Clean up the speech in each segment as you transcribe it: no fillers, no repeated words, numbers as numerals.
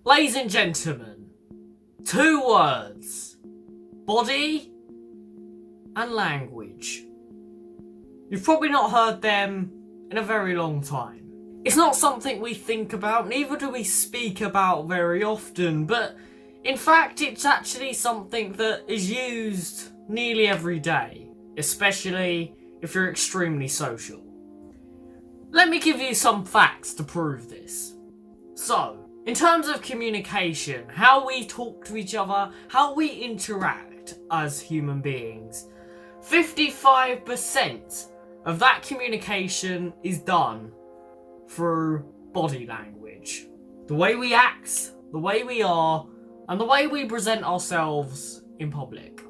Ladies and gentlemen, 2 words: body and language. You've probably not heard them in a very long time. It's not something we think about, neither do we speak about very often, but in fact it's actually something that is used nearly every day, especially if you're extremely social. Let me give you some facts to prove this. So, in terms of communication, how we talk to each other, how we interact as human beings, 55% of that communication is done through body language. The way we act, the way we are, and the way we present ourselves in public.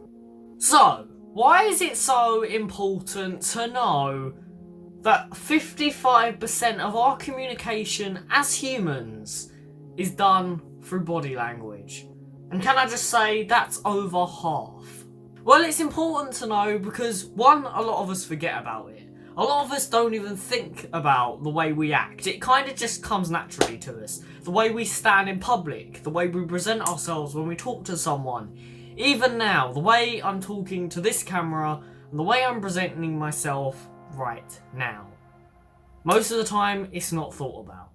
So, why is it so important to know that 55% of our communication as humans is done through body language? And can I just say that's over half? Well, it's important to know because one, a lot of us forget about it. A lot of us don't even think about the way we act. It kind of just comes naturally to us. The way we stand in public, the way we present ourselves when we talk to someone. Even now, the way I'm talking to this camera and the way I'm presenting myself right now. Most of the time, it's not thought about.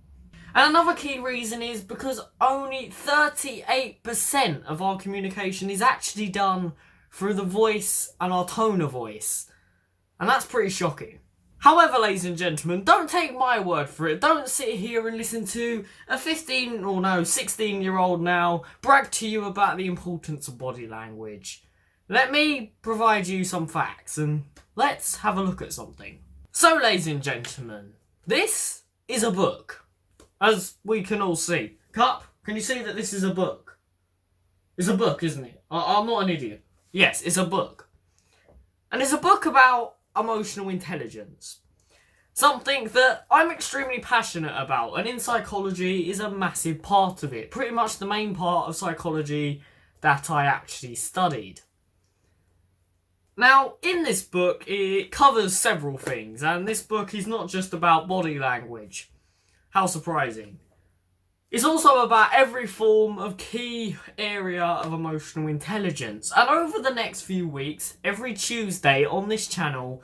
And another key reason is because only 38% of our communication is actually done through the voice and our tone of voice. And that's pretty shocking. However, ladies and gentlemen, don't take my word for it. Don't sit here and listen to a 16-year-old now brag to you about the importance of body language. Let me provide you some facts and let's have a look at something. So, ladies and gentlemen, this is a book. As we can all see. Cup, can you see that this is a book? It's a book, isn't it? I'm not an idiot. Yes, it's a book. And it's a book about emotional intelligence. Something that I'm extremely passionate about, and in psychology is a massive part of it. Pretty much the main part of psychology that I actually studied. Now, in this book, it covers several things, and this book is not just about body language. How surprising. It's also about every form of key area of emotional intelligence. And over the next few weeks, every Tuesday on this channel,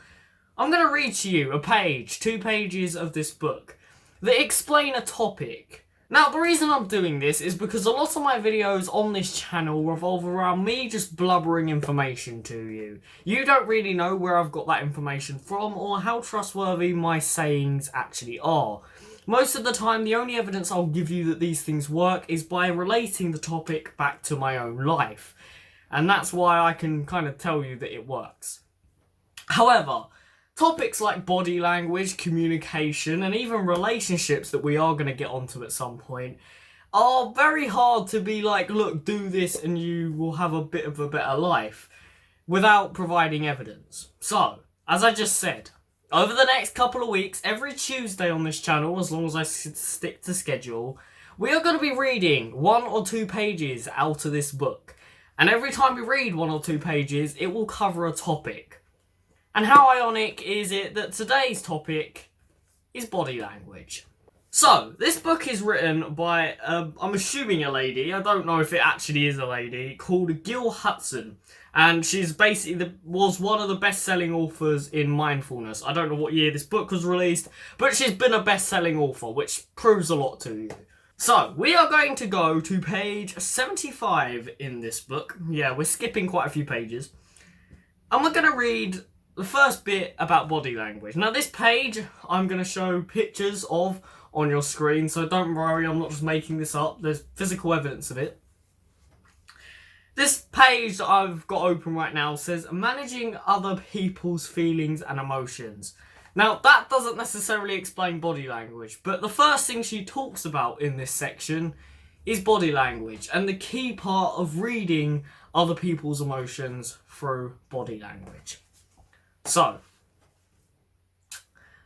I'm going to read to you a page, 2 pages of this book that explain a topic. Now, the reason I'm doing this is because a lot of my videos on this channel revolve around me just blubbering information to you. You don't really know where I've got that information from or how trustworthy my sayings actually are. Most of the time, the only evidence I'll give you that these things work is by relating the topic back to my own life. And that's why I can kind of tell you that it works. However, topics like body language, communication, and even relationships that we are going to get onto at some point are very hard to be like, look, do this and you will have a bit of a better life without providing evidence. So, as I just said, over the next couple of weeks, every Tuesday on this channel, as long as I stick to schedule, we are going to be reading 1 or 2 pages out of this book. And every time we read 1 or 2 pages, it will cover a topic. And how ironic is it that today's topic is body language? So, this book is written by, I'm assuming a lady, I don't know if it actually is a lady, called Gill Hudson. And she's basically was one of the best-selling authors in mindfulness. I don't know what year this book was released, but she's been a best-selling author, which proves a lot to you. So, we are going to go to page 75 in this book. Yeah, we're skipping quite a few pages. And we're going to read the first bit about body language. Now, this page, I'm going to show pictures of on your screen, so don't worry, I'm not just making this up. There's physical evidence of it. This page that I've got open right now says, managing other people's feelings and emotions. Now, that doesn't necessarily explain body language, but the first thing she talks about in this section is body language, and the key part of reading other people's emotions through body language. So,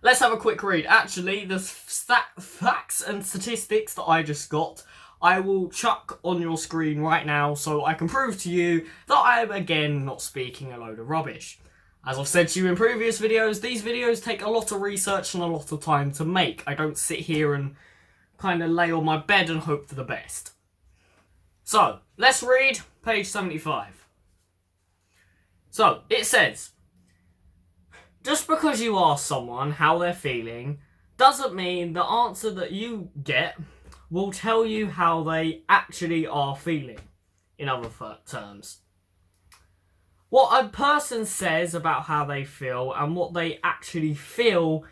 let's have a quick read. Actually, the facts and statistics that I just got, I will chuck on your screen right now so I can prove to you that I am again not speaking a load of rubbish. As I've said to you in previous videos, these videos take a lot of research and a lot of time to make. I don't sit here and kind of lay on my bed and hope for the best. So, let's read page 75. So, it says, just because you ask someone how they're feeling doesn't mean the answer that you get will tell you how they actually are feeling, in other terms. What a person says about how they feel and what they actually feel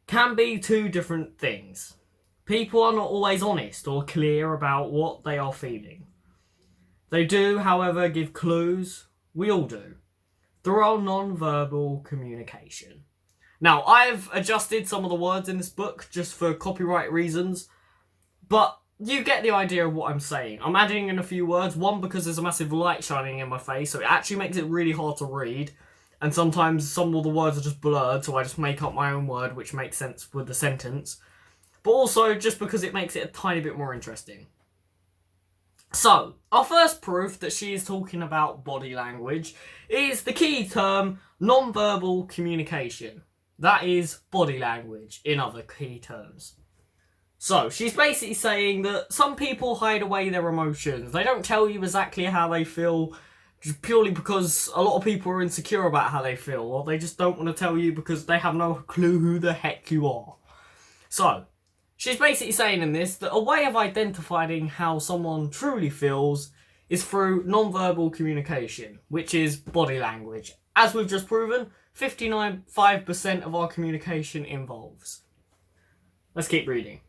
can be two different things. People are not always honest or clear about what they are feeling. They do, however, give clues. We all do. Through our non-verbal communication. Now, I've adjusted some of the words in this book just for copyright reasons, but you get the idea of what I'm saying. I'm adding in a few words, one because there's a massive light shining in my face, so it actually makes it really hard to read, and sometimes some of the words are just blurred, so I just make up my own word, which makes sense with the sentence, but also just because it makes it a tiny bit more interesting. So, our first proof that she is talking about body language is the key term non-verbal communication. That is body language in other key terms. So, she's basically saying that some people hide away their emotions. They don't tell you exactly how they feel just purely because a lot of people are insecure about how they feel, or they just don't want to tell you because they have no clue who the heck you are. So, she's basically saying in this that a way of identifying how someone truly feels is through non-verbal communication, which is body language. As we've just proven, 59.5% of our communication involves. Let's keep reading.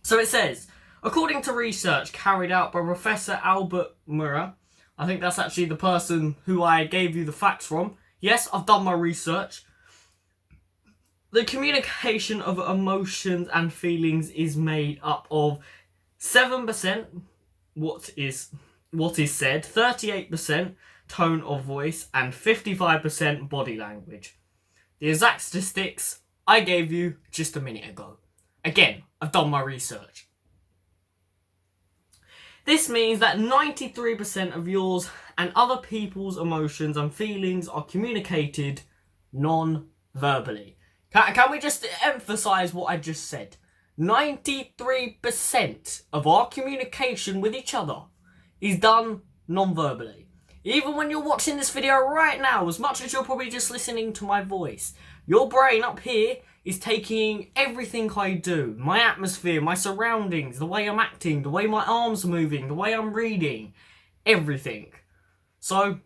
So it says, according to research carried out by Professor Albert Murrah, I think that's actually the person who I gave you the facts from. Yes, I've done my research. The communication of emotions and feelings is made up of 7% what is said, 38% tone of voice, and 55% body language. The exact statistics I gave you just a minute ago. Again, I've done my research. This means that 93% of yours and other people's emotions and feelings are communicated non-verbally. Can we just emphasise what I just said? 93% of our communication with each other is done non-verbally. Even when you're watching this video right now, as much as you're probably just listening to my voice, your brain up here is taking everything I do, my atmosphere, my surroundings, the way I'm acting, the way my arms are moving, the way I'm reading, everything. So,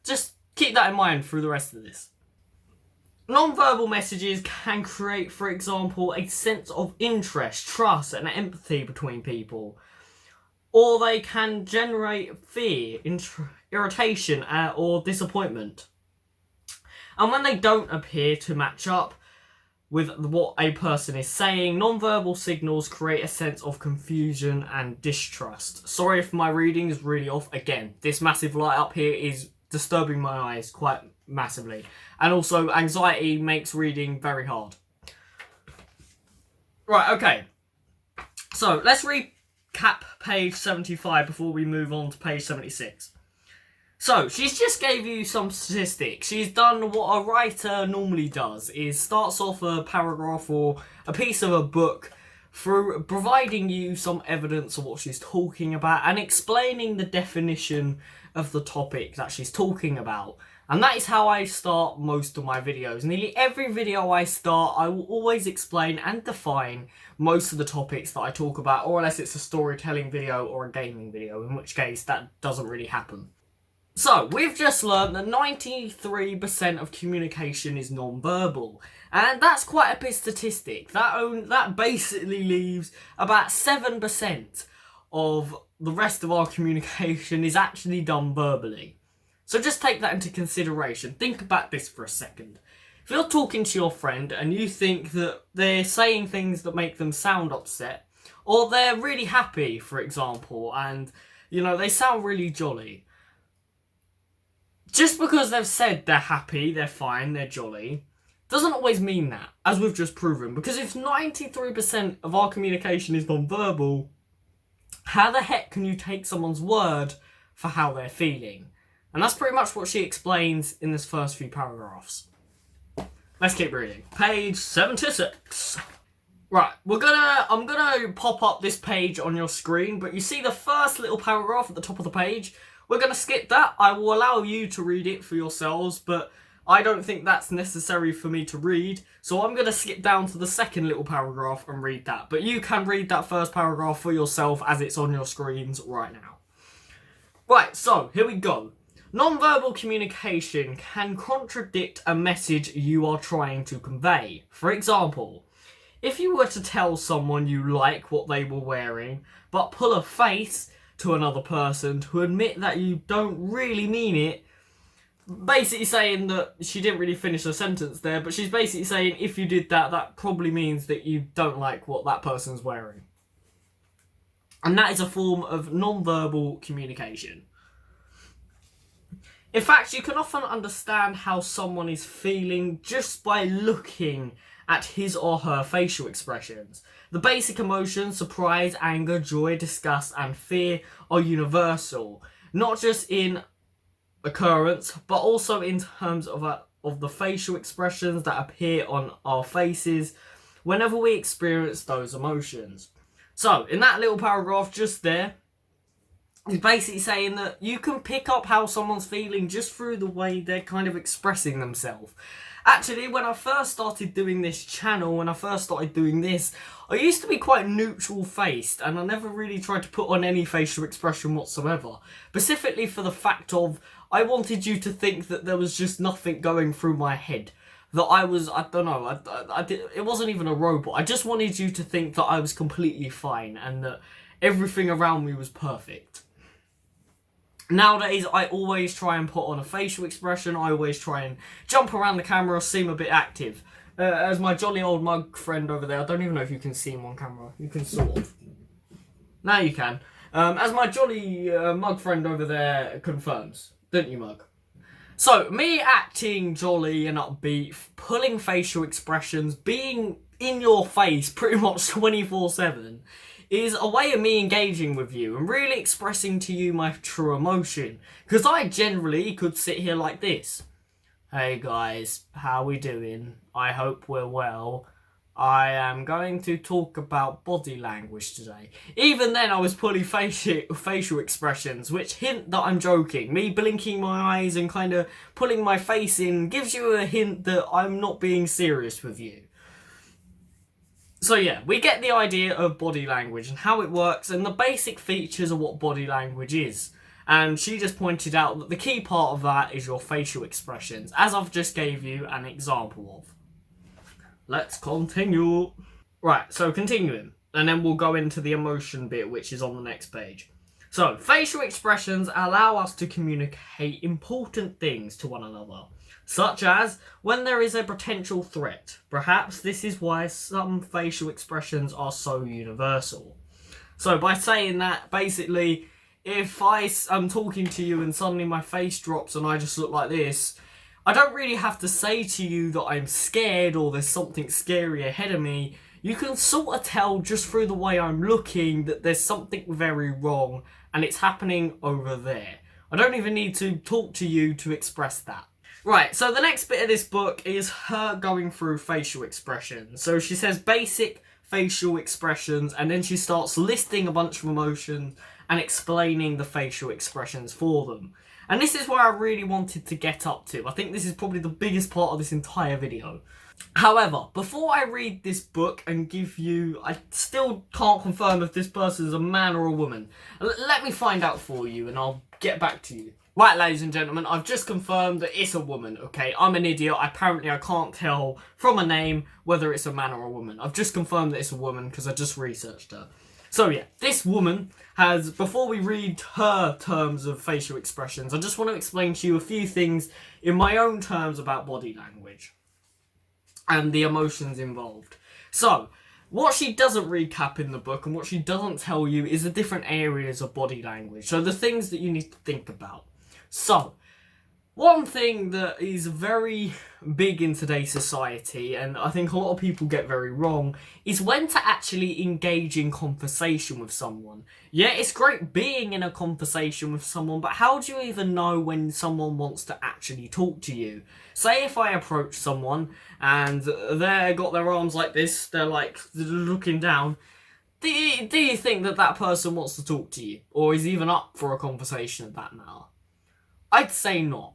just keep that in mind through the rest of this. Non-verbal messages can create, for example, a sense of interest, trust, and empathy between people. Or they can generate fear, irritation, or disappointment. And when they don't appear to match up with what a person is saying, non-verbal signals create a sense of confusion and distrust. Sorry if my reading is really off. Again, this massive light up here is disturbing my eyes quite massively. And also, anxiety makes reading very hard. Right, okay. So, let's recap page 75 before we move on to page 76. So, she's just gave you some statistics. She's done what a writer normally does, is starts off a paragraph or a piece of a book through providing you some evidence of what she's talking about and explaining the definition of the topic that she's talking about. And that is how I start most of my videos. Nearly every video I start, I will always explain and define most of the topics that I talk about, or unless it's a storytelling video or a gaming video, in which case that doesn't really happen. So, we've just learned that 93% of communication is non-verbal, and that's quite a big statistic. That basically leaves about 7% of the rest of our communication is actually done verbally. So just take that into consideration. Think about this for a second. If you're talking to your friend and you think that they're saying things that make them sound upset, or they're really happy, for example, and, they sound really jolly, just because they've said they're happy, they're fine, they're jolly, doesn't always mean that, as we've just proven. Because if 93% of our communication is non-verbal, how the heck can you take someone's word for how they're feeling? And that's pretty much what she explains in this first few paragraphs. Let's keep reading. Page 76. Right, I'm gonna pop up this page on your screen, but you see the first little paragraph at the top of the page? We're gonna skip that. I will allow you to read it for yourselves, but I don't think that's necessary for me to read, so I'm gonna skip down to the second little paragraph and read that. But you can read that first paragraph for yourself as it's on your screens right now. Right, so here we go. Non-verbal communication can contradict a message you are trying to convey. For example, if you were to tell someone you like what they were wearing, but pull a face to another person to admit that you don't really mean it, basically saying that she didn't really finish her sentence there, but she's basically saying if you did that, that probably means that you don't like what that person's wearing. And that is a form of non-verbal communication. In fact, you can often understand how someone is feeling just by looking at his or her facial expressions. The basic emotions, surprise, anger, joy, disgust, and fear are universal, not just in occurrence, but also in terms of the facial expressions that appear on our faces whenever we experience those emotions. So, in that little paragraph just there, he's basically saying that you can pick up how someone's feeling just through the way they're kind of expressing themselves. Actually, when I first started doing this channel, when I first started doing this, I used to be quite neutral-faced, and I never really tried to put on any facial expression whatsoever. Specifically for the fact of, I wanted you to think that there was just nothing going through my head. That I was, I don't know, it wasn't even a robot. I just wanted you to think that I was completely fine, and that everything around me was perfect. Nowadays, I always try and put on a facial expression. I always try and jump around the camera, seem a bit active. As my jolly old mug friend over there, I don't even know if you can see him on camera. You can sort of. Now you can. As my jolly mug friend over there confirms. Don't you, Mug? So, me acting jolly and upbeat, pulling facial expressions, being in your face pretty much 24/7, is a way of me engaging with you and really expressing to you my true emotion. Because I generally could sit here like this. Hey guys, how we doing? I hope we're well. I am going to talk about body language today. Even then I was pulling facial expressions, which hint that I'm joking. Me blinking my eyes and kind of pulling my face in gives you a hint that I'm not being serious with you. So yeah, we get the idea of body language and how it works and the basic features of what body language is. And she just pointed out that the key part of that is your facial expressions, as I've just gave you an example of. Let's continue. Right, so continuing, and then we'll go into the emotion bit, which is on the next page. So, facial expressions allow us to communicate important things to one another, such as when there is a potential threat. Perhaps this is why some facial expressions are so universal. So, by saying that, basically, if I'm talking to you and suddenly my face drops and I just look like this, I don't really have to say to you that I'm scared or there's something scary ahead of me. You can sort of tell just through the way I'm looking that there's something very wrong and it's happening over there. I don't even need to talk to you to express that. Right, so the next bit of this book is her going through facial expressions. So she says basic facial expressions and then she starts listing a bunch of emotions and explaining the facial expressions for them. And this is where I really wanted to get up to. I think this is probably the biggest part of this entire video. However, before I read this book and give you... I still can't confirm if this person is a man or a woman. Let me find out for you and I'll get back to you. Right, ladies and gentlemen, I've just confirmed that it's a woman, okay? I'm an idiot. Apparently, I can't tell from a name whether it's a man or a woman. I've just confirmed that it's a woman because I just researched her. So yeah, this woman has, before we read her terms of facial expressions, I just want to explain to you a few things in my own terms about body language and the emotions involved. So, what she doesn't recap in the book and what she doesn't tell you is the different areas of body language. So the things that you need to think about. So, One thing that is very big in today's society, and I think a lot of people get very wrong, is when to actually engage in conversation with someone. Yeah, it's great being in a conversation with someone, but how do you even know when someone wants to actually talk to you? Say if I approach someone and they've got their arms like this, they're like looking down. Do you think that that person wants to talk to you? Or is even up for a conversation at that matter? I'd say not.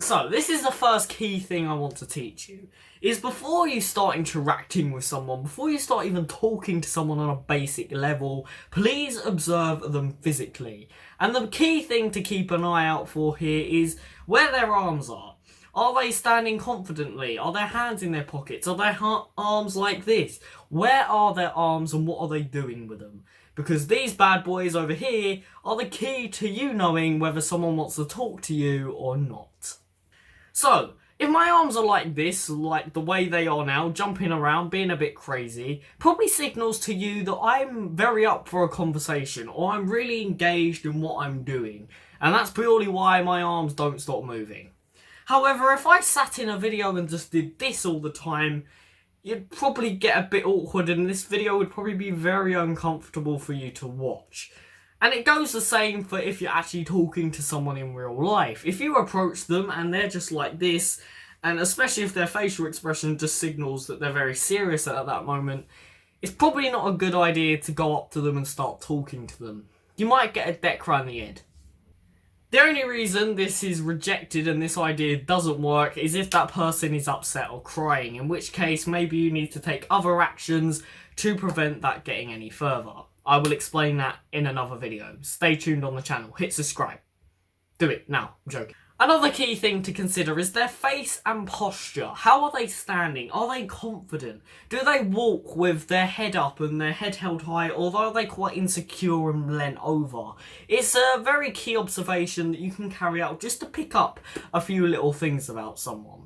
So, this is the first key thing I want to teach you, is before you start interacting with someone, before you start even talking to someone on a basic level, please observe them physically. And the key thing to keep an eye out for here is where their arms are. Are they standing confidently? Are their hands in their pockets? Are their arms like this? Where are their arms and what are they doing with them? Because these bad boys over here are the key to you knowing whether someone wants to talk to you or not. So, if my arms are like this, like the way they are now, jumping around, being a bit crazy, probably signals to you that I'm very up for a conversation, or I'm really engaged in what I'm doing. And that's purely why my arms don't stop moving. However, if I sat in a video and just did this all the time, you'd probably get a bit awkward and this video would probably be very uncomfortable for you to watch. And it goes the same for if you're actually talking to someone in real life. If you approach them and they're just like this, and especially if their facial expression just signals that they're very serious at that moment, it's probably not a good idea to go up to them and start talking to them. You might get a deck around the head. The only reason this is rejected and this idea doesn't work is if that person is upset or crying, in which case maybe you need to take other actions to prevent that getting any further. I will explain that in another video. Stay tuned on the channel. Hit subscribe. Do it now. I'm joking. Another key thing to consider is their face and posture. How are they standing? Are they confident? Do they walk with their head up and their head held high, or are they quite insecure and bent over? It's a very key observation that you can carry out just to pick up a few little things about someone.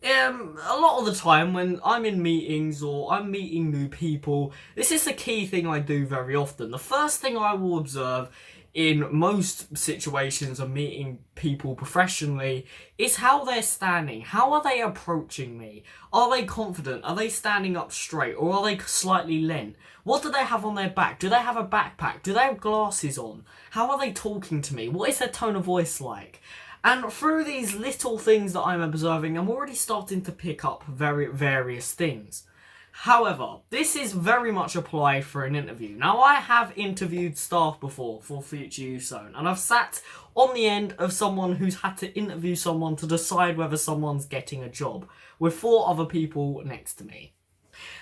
A lot of the time when I'm in meetings or I'm meeting new people, this is a key thing I do very often. The first thing I will observe in most situations of meeting people professionally is how they're standing. How are they approaching me? Are they confident? Are they standing up straight, or are they slightly leant? What do they have on their back? Do they have a backpack? Do they have glasses on? How are they talking to me? What is their tone of voice like? And through these little things that I'm observing, I'm already starting to pick up various things. However, this is very much applied for an interview. Now, I have interviewed staff before for Future Youth Zone, and I've sat on the end of someone who's had to interview someone to decide whether someone's getting a job, with 4 other people next to me.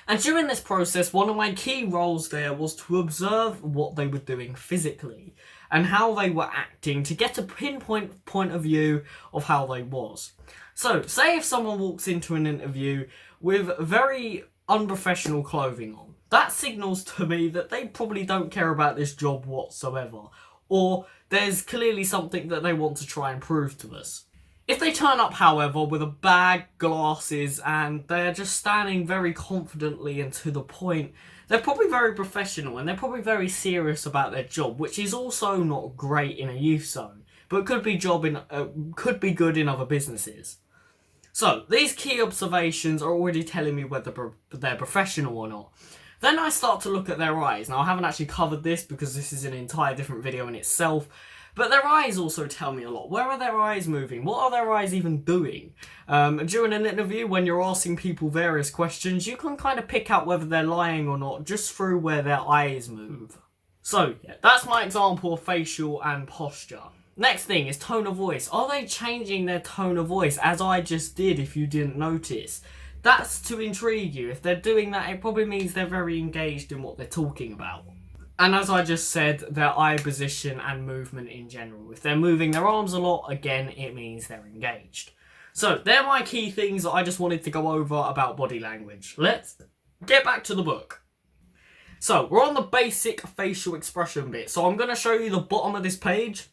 And during this process, one of my key roles there was to observe what they were doing physically and how they were acting to get a pinpoint point of view of how they was. So, say if someone walks into an interview with very unprofessional clothing on, that signals to me that they probably don't care about this job whatsoever, or there's clearly something that they want to try and prove to us. If they turn up, however, with a bag, glasses, and they're just standing very confidently and to the point, they're probably very professional and they're probably very serious about their job, which is also not great in a youth zone, but could be could be good in other businesses. So, these key observations are already telling me whether they're professional or not. Then I start to look at their eyes. Now, I haven't actually covered this because this is an entire different video in itself, but their eyes also tell me a lot. Where are their eyes moving? What are their eyes even doing? During an interview, when you're asking people various questions, you can kind of pick out whether they're lying or not just through where their eyes move. So, yeah, that's my example of facial and posture. Next thing is tone of voice. Are they changing their tone of voice, as I just did if you didn't notice? That's to intrigue you. If they're doing that, it probably means they're very engaged in what they're talking about. And as I just said, their eye position and movement in general. If they're moving their arms a lot, again, it means they're engaged. So, they're my key things that I just wanted to go over about body language. Let's get back to the book. So, we're on the basic facial expression bit. So, I'm going to show you the bottom of this page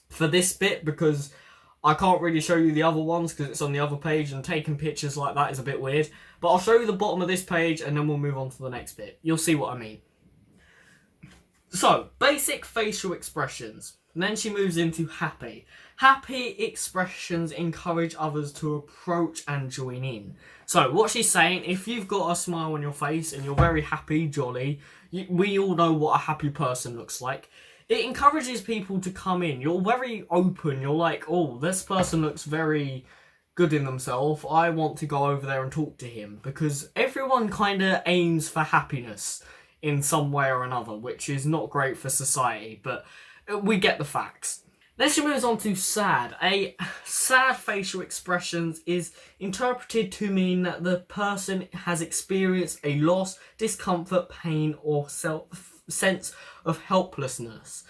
for this bit because I can't really show you the other ones because it's on the other page and taking pictures like that is a bit weird. But I'll show you the bottom of this page and then we'll move on to the next bit. You'll see what I mean. So, basic facial expressions. And then she moves into happy. Happy expressions encourage others to approach and join in. So, what she's saying, if you've got a smile on your face and you're very happy, jolly, we all know what a happy person looks like. It encourages people to come in. You're very open. You're like, oh, this person looks very good in themselves. I want to go over there and talk to him. Because everyone kind of aims for happiness in some way or another, which is not great for society, but we get the facts. Then she moves on to sad. A sad facial expressions is interpreted to mean that the person has experienced a loss, discomfort, pain, or sense of helplessness.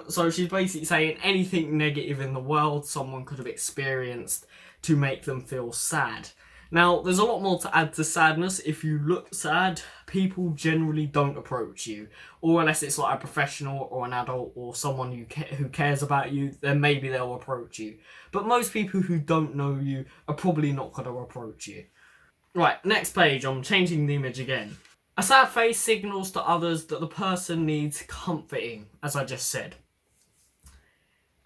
So she's basically saying anything negative in the world someone could have experienced to make them feel sad. Now, there's a lot more to add to sadness. If you look sad, people generally don't approach you. Or unless it's like a professional or an adult or someone who cares about you, then maybe they'll approach you. But most people who don't know you are probably not going to approach you. Right, next page. I'm changing the image again. A sad face signals to others that the person needs comforting, as I just said.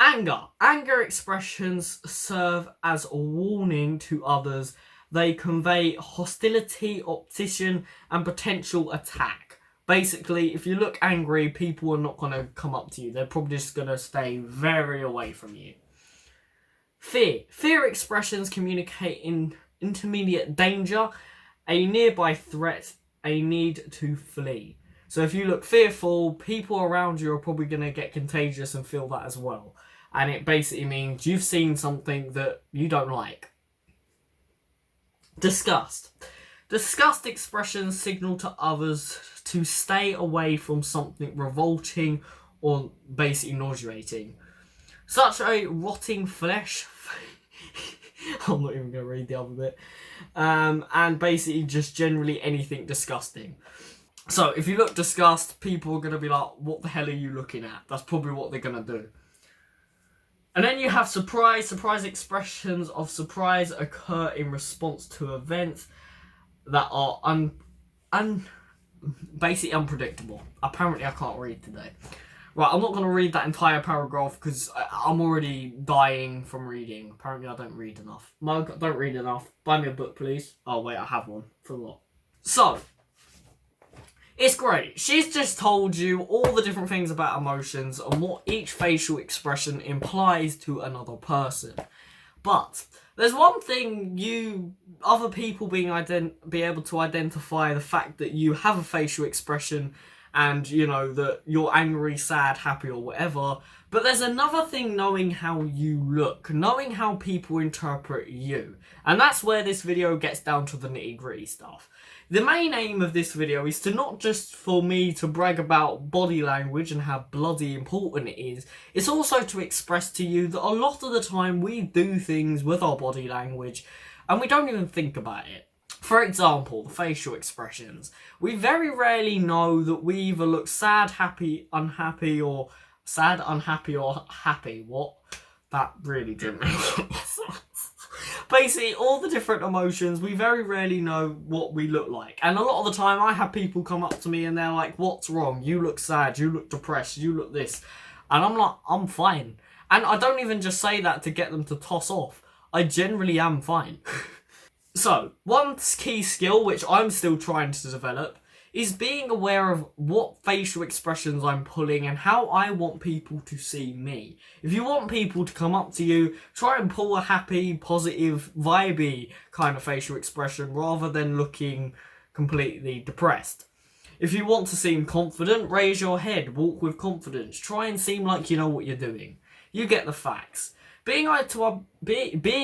Anger. Anger expressions serve as a warning to others. They convey hostility, opposition, and potential attack. Basically, if you look angry, people are not going to come up to you. They're probably just going to stay very away from you. Fear. Fear expressions communicate in intermediate danger, a nearby threat, a need to flee. So if you look fearful, people around you are probably going to get contagious and feel that as well. And it basically means you've seen something that you don't like. Disgust. Disgust expressions signal to others to stay away from something revolting or basically nauseating. Such a rotting flesh. I'm not even going to read the other bit. And basically just generally anything disgusting. So if you look disgust, people are going to be like, what the hell are you looking at? That's probably what they're going to do. And then you have surprise. Surprise expressions of surprise occur in response to events that are basically unpredictable. Apparently I can't read today. Right, I'm not going to read that entire paragraph because I'm already dying from reading. Apparently I don't read enough. Mug, don't read enough. Buy me a book, please. Oh, wait, I have one. For what? So, it's great. She's just told you all the different things about emotions and what each facial expression implies to another person. But there's one thing other people be able to identify the fact that you have a facial expression and, you know, that you're angry, sad, happy or whatever. But there's another thing knowing how you look, knowing how people interpret you. And that's where this video gets down to the nitty-gritty stuff. The main aim of this video is to not just for me to brag about body language and how bloody important it is, it's also to express to you that a lot of the time we do things with our body language and we don't even think about it. For example, the facial expressions. We very rarely know that we either look sad, happy, unhappy, or sad, unhappy, or happy. What? That really didn't make sense. Basically, all the different emotions, we very rarely know what we look like. And a lot of the time, I have people come up to me and they're like, what's wrong? You look sad, you look depressed, you look this. And I'm like, I'm fine. And I don't even just say that to get them to toss off. I generally am fine. So, one key skill, which I'm still trying to develop, is being aware of what facial expressions I'm pulling and how I want people to see me. If you want people to come up to you, try and pull a happy, positive, vibey kind of facial expression rather than looking completely depressed. If you want to seem confident, raise your head, walk with confidence, try and seem like you know what you're doing. You get the facts. Being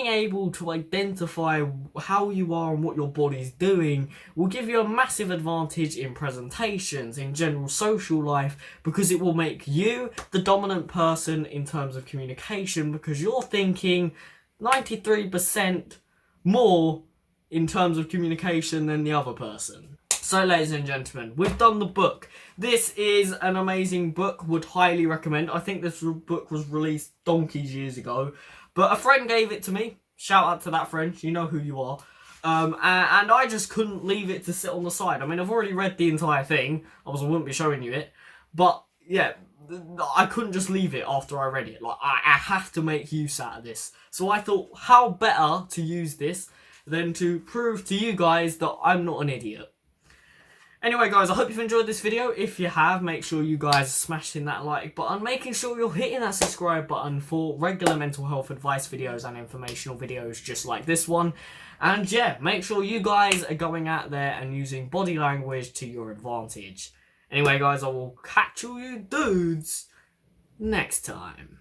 able to identify how you are and what your body's doing will give you a massive advantage in presentations, in general social life, because it will make you the dominant person in terms of communication because you're thinking 93% more in terms of communication than the other person. So, ladies and gentlemen, we've done the book. This is an amazing book, would highly recommend. I think this book was released donkeys years ago, but a friend gave it to me. Shout out to that friend, you know who you are. And I just couldn't leave it to sit on the side. I mean, I've already read the entire thing, otherwise I wouldn't be showing you it. But yeah, I couldn't just leave it after I read it. Like, I have to make use out of this. So I thought, how better to use this than to prove to you guys that I'm not an idiot. Anyway, guys, I hope you've enjoyed this video. If you have, make sure you guys are smashing that like button, making sure you're hitting that subscribe button for regular mental health advice videos and informational videos just like this one. And yeah, make sure you guys are going out there and using body language to your advantage. Anyway, guys, I will catch you dudes next time.